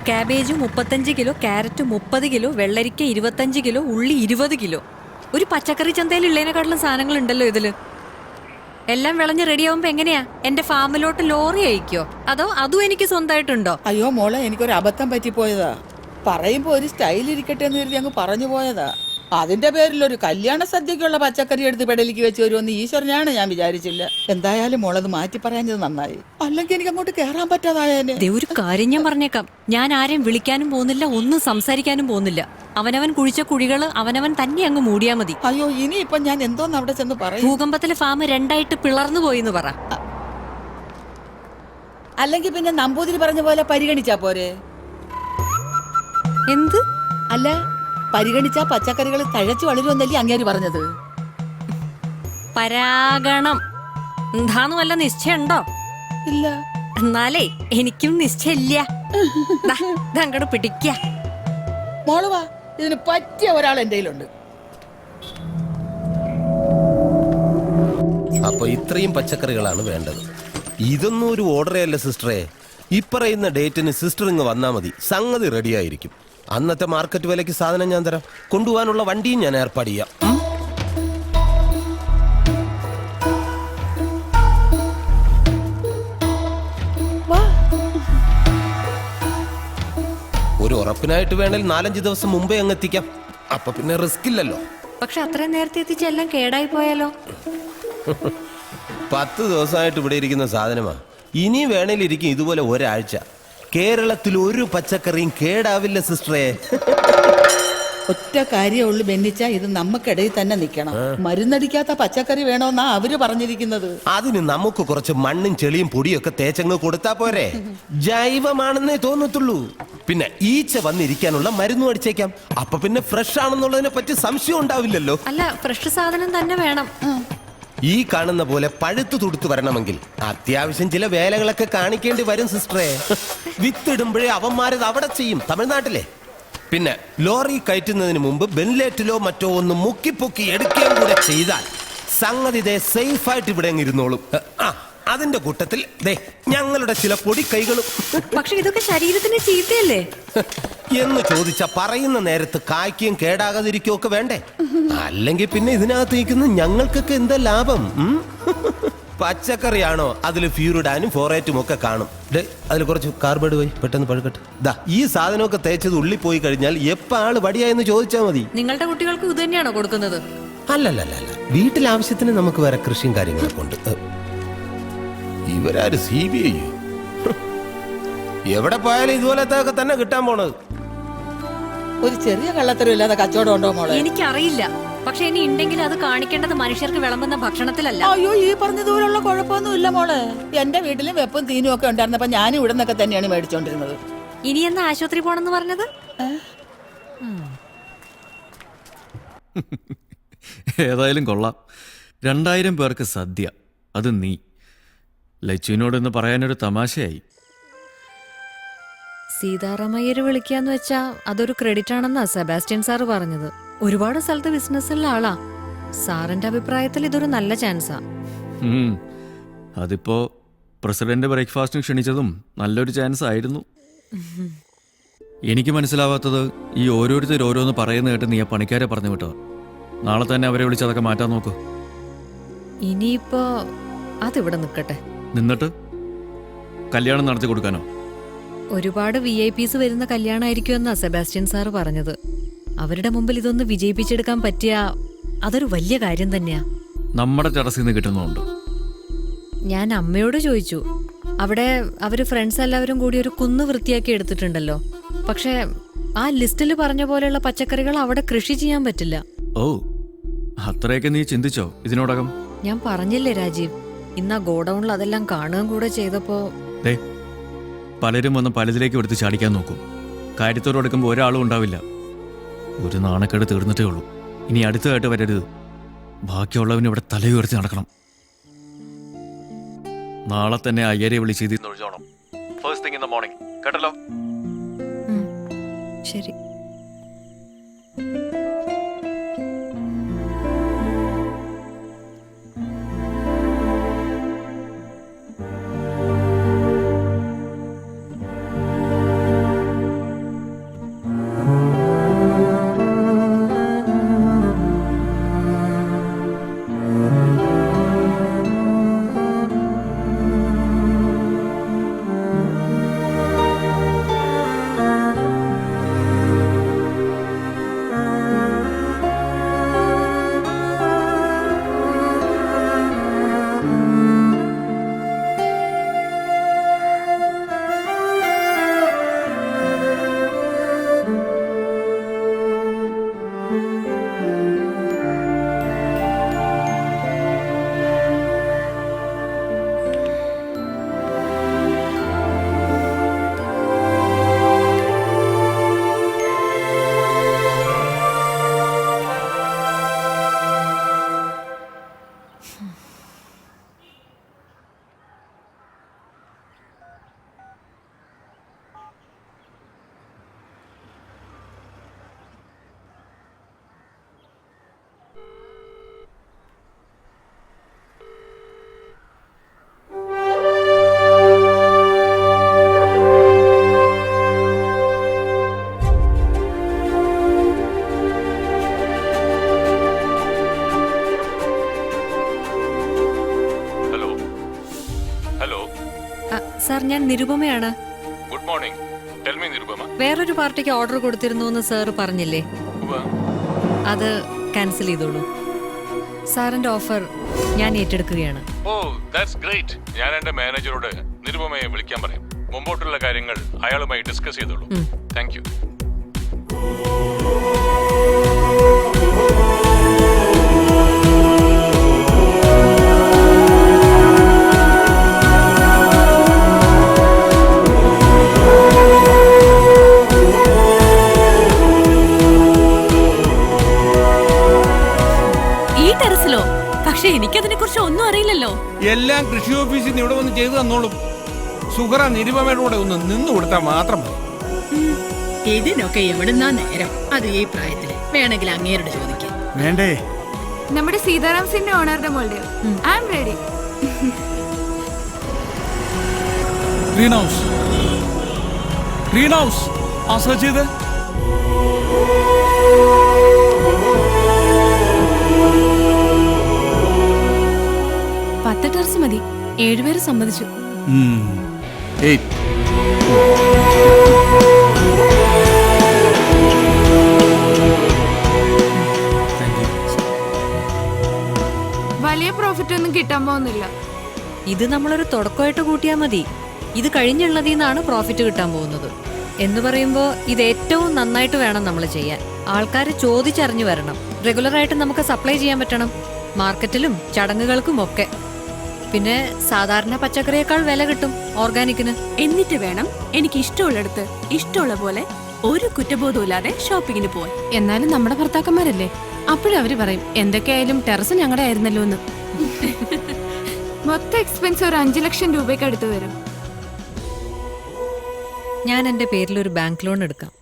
Cabbage 35 kilo, carrot 30 kilo, വെള്ളരിക്ക 25 kilo, ഉള്ളി 20 kilo. ഒരു പച്ചക്കറി ചന്തയിൽ ഉള്ളതിനെക്കാട്ടിലും സാധനങ്ങൾ ഉണ്ടല്ലോ ഇതില്. എല്ലാം വിളഞ്ഞ് റെഡിയാവുമ്പോ എങ്ങനെയാ എന്റെ ഫാമിലോട്ട് ലോറി അയക്കോ, അതോ അതും എനിക്ക് സ്വന്തമായിട്ടുണ്ടോ? അയ്യോ മോളെ, എനിക്കൊരു അബദ്ധം പറ്റിപ്പോയതാ. പറയുമ്പോ ഒരു സ്റ്റൈൽ ഇരിക്കട്ടെ എന്ന് കരുതി അങ്ങ് പറഞ്ഞു പോയതാ. അതിന്റെ പേരിൽ ഒരു കല്യാണ സദ്യക്കുള്ള പച്ചക്കറി എടുത്ത് പെടലിക്ക് വെച്ച് വരുമെന്ന് ഈശ്വരനാണ് ഞാൻ വിചാരിച്ചില്ല. എന്തായാലും മോളത് മാറ്റി പറയാഞ്ഞത് നന്നായി, അല്ലെങ്കിൽ എനിക്ക് അങ്ങോട്ട് കേറാൻ പറ്റാതായേനെ. ഒരു കാര്യം ഞാൻ പറഞ്ഞേക്കാം, ഞാൻ ആരെയും വിളിക്കാനും പോകുന്നില്ല, ഒന്നും സംസാരിക്കാനും പോകുന്നില്ല. അവനവൻ കുഴിച്ച കുഴികള് അവനവൻ തന്നെ അങ്ങ് മൂടിയാ മതി. അയ്യോ, ഇനിയിപ്പൊ ഞാൻ എന്തോന്ന് അവിടെ ചെന്ന് പറയും? ഭൂകമ്പത്തിലെ ഫാം രണ്ടായിട്ട് പിളർന്നു പോയിന്ന് പറ. അല്ലെങ്കിൽ പിന്നെ നമ്പൂതിരി പറഞ്ഞ പോലെ പരിഗണിച്ചാ പോരെ? എന്ത്? അല്ല, പരിഗണിച്ചാ പച്ചക്കറികൾ തഴച്ചു വളരുമെന്നല്ലേ അങ്ങേര് പറഞ്ഞത്? പരാഗണം എന്താന്ന് വല്ല നിശ്ചയുണ്ടോ? ഇല്ല. എന്നാലേ എനിക്കും നിശ്ചയില്ല. അങ്ങോട്ട് പിടിക്ക. മോളുവാ, ഇതിന് പറ്റിയ ഒരാൾ എന്റെ കയ്യിലുണ്ട്. അപ്പൊ ഇത്രയും പച്ചക്കറികളാണ് വേണ്ടത്. ഇതൊന്നും ഒരു ഓർഡറേ സിസ്റ്ററെ. ഇപ്പറയുന്ന ഡേറ്റിന് സിസ്റ്റർ ഇങ്ങ് വന്നാ മതി, സംഗതി റെഡിയായിരിക്കും. അന്നത്തെ മാർക്കറ്റ് വിലയ്ക്ക് സാധനം ഞാൻ തരാം. കൊണ്ടുപോകാനുള്ള വണ്ടിയും ഞാൻ ഏർപ്പാട് ചെയ്യാം. ഒരു ഉറപ്പിനായിട്ട് വേണേൽ 4-5 ദിവസം മുമ്പേ അങ്ങ് എത്തിക്കാം. അപ്പൊ പിന്നെ റിസ്ക് ഇല്ലല്ലോ. പക്ഷെ അത്രയും നേരത്തെ എത്തിച്ച എല്ലാം കേടായി പോയാലോ? 10 ദിവസമായിട്ട് ഇവിടെ ഇരിക്കുന്ന സാധനമാ. ഇനി വേണേലിരിക്കും ഇതുപോലെ ഒരാഴ്ച. കേരളത്തിൽ ഒരു പച്ചക്കറിയും കേടാവില്ല സിസ്റ്ററെ. ഒറ്റ കാര്യമുള്ളു ബെന്നിച്ച, ഇത് നമുക്കിടയിൽ തന്നെ നിൽക്കണം. മരുന്നടിക്കാത്ത പച്ചക്കറി വേണോന്നാ അവര് പറഞ്ഞിരിക്കുന്നത്. അതിന് നമുക്ക് കുറച്ച് മണ്ണും ചെളിയും പൊടിയൊക്കെ തേച്ചങ്ങ് കൊടുത്താ പോരെ? ജൈവമാണെന്നേ തോന്നത്തുള്ളൂ. പിന്നെ ഈച്ച വന്നിരിക്കാനുള്ള മരുന്നും അടിച്ചേക്കാം. അപ്പൊ പിന്നെ ഫ്രഷ് ആണെന്നുള്ളതിനെ പറ്റി സംശയം ഉണ്ടാവില്ലല്ലോ. അല്ല, ഫ്രഷ് സാധനം തന്നെ വേണം. ഈ കാണുന്ന പോലെ പഴുത്തു തുടുത്തു വരണമെങ്കിൽ അത്യാവശ്യം ചില വേലകളൊക്കെ കാണിക്കേണ്ടി വരും സിസ്റ്ററെ. വിത്തിടുമ്പോഴേ അവന്മാരത് അവിടെ ചെയ്യും, തമിഴ്നാട്ടിലെ. പിന്നെ ലോറി കയറ്റുന്നതിന് മുമ്പ് ബെൻലേറ്റിലോ മറ്റോ ഒന്ന് മുക്കിപ്പൊക്കി എടുക്കുകയും കൂടെ ചെയ്താൽ സംഗതി സേഫ് ആയിട്ട് ഇവിടെ ഇരുന്നോളും. അതിന്റെ കൂട്ടത്തിൽ ഞങ്ങളുടെ ചില പൊടി കൈകളും. പക്ഷെ ഇതൊക്കെ ശരീരത്തിന് ചീത്തയല്ലേ എന്ന് ചോദിച്ച പറയുന്ന നേരത്ത് കായ്ക്കുകയും കേടാകാതിരിക്കുകയും ഒക്കെ വേണ്ടേ? അല്ലെങ്കിൽ പിന്നെ ഇതിനകത്ത് നിൽക്കുന്ന ഞങ്ങൾക്കൊക്കെ എന്താ ലാഭം? പച്ചക്കറിയാണോ, അതിൽ ഫ്യൂറിഡാനും ഫോറേറ്റും ഒക്കെ കാണും. അതിൽ കുറച്ച് കാർബൈഡ് പോയി പെട്ടെന്ന് പഴുക്കട്ടെ. ഈ സാധനമൊക്കെ തേച്ചത് ഉള്ളി പോയി കഴിഞ്ഞാൽ എപ്പ ആള് വടിയായെന്ന് ചോദിച്ചാൽ മതി. നിങ്ങളുടെ കുട്ടികൾക്ക് ഇത് തന്നെയാണോ കൊടുക്കുന്നത്? അല്ലല്ല, വീട്ടിൽ ആവശ്യത്തിന് നമുക്ക് വേറെ കൃഷിയും കാര്യങ്ങളൊക്കെ ഉണ്ട്. ഇവരാര് CBI? എവിടെ പോയാലും ഇതുപോലത്തെ ഒക്കെ തന്നെ കിട്ടാൻ പോണത്. ഒരു ചെറിയ കള്ളത്തരം ഇല്ലാതെ കച്ചവടം ഉണ്ടോ മോളെ? എനിക്കറിയില്ല, പക്ഷെ ഇനി ഉണ്ടെങ്കിൽ അത് കാണിക്കേണ്ടത് മനുഷ്യർക്ക് വിളമ്പുന്ന ഭക്ഷണത്തിലല്ല. അയ്യോ, ഈ പറഞ്ഞതുപോലുള്ള കുഴപ്പമൊന്നും ഇല്ല മോളെ. എന്റെ വീട്ടിലും വെപ്പും തീനും ഒക്കെ ഉണ്ടായിരുന്നപ്പോ ഞാനും ഇവിടെ നിന്നൊക്കെ തന്നെയാണ് മേടിച്ചോണ്ടിരുന്നത്. ഇനി എന്നാ ആശുപത്രി പോണെന്ന് പറഞ്ഞത്? ഏതായാലും കൊള്ളാം. 2000 പേർക്ക് സദ്യ, അത് നീ. ലച്ചുവിനോടൊന്ന് പറയാനൊരു തമാശയായി. സീതാറാമയ്യര് വിളിക്കാന്ന് വെച്ചാ അതൊരു ക്രെഡിറ്റ് ആണെന്നാ സെബാസ്റ്റ്യൻ സാറ് പറഞ്ഞത്. ഒരുപാട് സ്ഥലത്ത് ബിസിനസ്സുള്ള ആളാ. സാറിന്റെ അഭിപ്രായത്തിൽ ഇതൊരു നല്ല ചാൻസാ. അതിപ്പോ പ്രസിഡന്റ് ബ്രേക്ക്ഫാസ്റ്റിന് ക്ഷണിച്ചതും നല്ലൊരു ചാൻസ് ആയിരുന്നു. എനിക്ക് മനസ്സിലാവാത്തത്, ഈ ഓരോരുത്തർ ഓരോന്ന് പറയുന്ന കേട്ട് നീ ആ പണിക്കാരെ പറഞ്ഞു വിട്ടോ. നാളെ തന്നെ അവരെ വിളിച്ച് അതൊക്കെ മാറ്റാൻ നോക്കൂ. ഇനിയിപ്പോ അതിവിടെ നിക്കട്ടെ. നിന്നിട്ട് കല്യാണം നടത്തി കൊടുക്കാനോ? ഒരുപാട് VIPs വരുന്ന കല്യാണമായിരിക്കും എന്നാ സെബാസ്റ്റ്യൻ സാറ് പറഞ്ഞത്. അവരുടെ മുമ്പിൽ ഇതൊന്ന് വിജയിപ്പിച്ചെടുക്കാൻ പറ്റിയ അതൊരു വലിയ കാര്യം തന്നെയാ. നമ്മുടെ ടെറസിൽ നിന്ന് കിട്ടുന്നുണ്ട്. ഞാൻ അമ്മയോട് ചോദിച്ചു. അവിടെ അവര് ഫ്രണ്ട്സ് എല്ലാവരും കൂടി ഒരു കുന്ന് വൃത്തിയാക്കി എടുത്തിട്ടുണ്ടല്ലോ. പക്ഷെ ആ ലിസ്റ്റിൽ പറഞ്ഞ പോലെയുള്ള പച്ചക്കറികൾ അവിടെ കൃഷി ചെയ്യാൻ പറ്റില്ല. ഓ, അത്രയൊക്കെ നീ ചിന്തിച്ചോ ഇതിനോടകം? ഞാൻ പറഞ്ഞില്ലേ രാജീവ്, ഇന്ന് ആ ഗോഡൌണിൽ അതെല്ലാം കാണുകയും കൂടെ ചെയ്തപ്പോ പലരും വന്ന് പലതിലേക്ക് എടുത്ത് ചാടിക്കാൻ നോക്കും. കാര്യത്തോട് എടുക്കുമ്പോൾ ഒരാളും ഉണ്ടാവില്ല. ഒരു നാണക്കേട് തീർന്നിട്ടേ ഉള്ളൂ. ഇനി അടുത്തതായിട്ട് വരരുത്. ബാക്കിയുള്ളവന് ഇവിടെ തലയുയർത്തി നടക്കണം. നാളെ തന്നെ അയ്യരെ വിളിച്ച് ഇതിൽ ഒഴിച്ചോണം. First thing in the morning, കേട്ടല്ലോ? ശരി. ഹലോ സാർ ഞാൻ നിരുപമയാണ്. Good morning. Tell me Nirupama. വേറൊരു പാർട്ടിക്ക് ഓർഡർ കൊടുത്തിരുന്നു എന്ന് സാർ പറഞ്ഞില്ലേ, അത് ക്യാൻസൽ ചെയ്തോളൂ. സാറിന്റെ ഓഫർ ഞാൻ ഏറ്റെടുക്കുകയാണ്. ഓ ദാറ്റ്സ് ഗ്രേറ്റ്. ഞാൻ എന്റെ മാനേജറോട് നിരുപമയെ വിളിക്കാൻ പറയും. മുമ്പോട്ടുള്ള കാര്യങ്ങൾ അയാളുമായി ഡിസ്കസ് ചെയ്തോളൂ. Thank you. പക്ഷെ എനിക്കതിനെ കുറിച്ച് ഒന്നും അറിയില്ലല്ലോ. എല്ലാം കൃഷി ഓഫീസിൽ നിന്ന് ഇവിടെ വന്ന് ചെയ്തു തന്നോളും. സുഹറ നിരുപമയുടെ കൂടെ ഒന്ന് നിന്നു കൊടുത്താൽ മാത്രം മതി. ഇതിനൊക്കെ എവിടുന്നാ നേരം? അത് ഈ പ്രായത്തില് വേണമെങ്കിൽ അങ്ങേരോട് ചോദിക്കാം. വേണ്ടേ? നമ്മുടെ സീതാറാം സിന്റെ ഓണറുടെ മോളുടെ I am ready. Green house, green house ആ സെർച്ച് ചെയ്ത്. ടെറസ് മതി. 7 പേര് സമ്മതിച്ചു. വലിയ പ്രോഫിറ്റ് ഒന്നും കിട്ടാൻ പോകുന്നില്ല. ഇത് നമ്മളൊരു തുടക്കമായിട്ട് കൂട്ടിയാൽ മതി. ഇത് കഴിഞ്ഞുള്ളതിൽ നിന്നാണ് പ്രോഫിറ്റ് കിട്ടാൻ പോകുന്നത്. എന്ന് പറയുമ്പോൾ ഇത് ഏറ്റവും നന്നായിട്ട് വേണം നമ്മൾ ചെയ്യാൻ. ആൾക്കാർ ചോദിച്ചറിഞ്ഞു വരണം. റെഗുലറായിട്ട് നമുക്ക് സപ്ലൈ ചെയ്യാൻ പറ്റണം, മാർക്കറ്റിലും ചടങ്ങുകൾക്കും ഒക്കെ. പിന്നെ സാധാരണ പച്ചക്കറിയേക്കാൾ വില കിട്ടും ഓർഗാനിക്കിന്. എന്നിട്ട് വേണം എനിക്ക് ഇഷ്ടമുള്ളിടത്ത് ഇഷ്ടമുള്ള പോലെ ഒരു കുറ്റബോധമില്ലാതെ ഷോപ്പിങ്ങിന് പോവാൻ. എന്നാലും നമ്മുടെ ഭർത്താക്കന്മാരല്ലേ, അപ്പോഴും അവര് പറയും എന്തൊക്കെയായാലും ടെറസ് ഞങ്ങളുടെ ആയിരുന്നല്ലോ എന്ന്. മൊത്തം എക്സ്പെൻസ് ഒരു 5 ലക്ഷം രൂപയ്ക്ക് അടുത്ത് വരും. ഞാൻ എൻ്റെ പേരിൽ ഒരു ബാങ്ക് ലോൺ എടുക്കാം.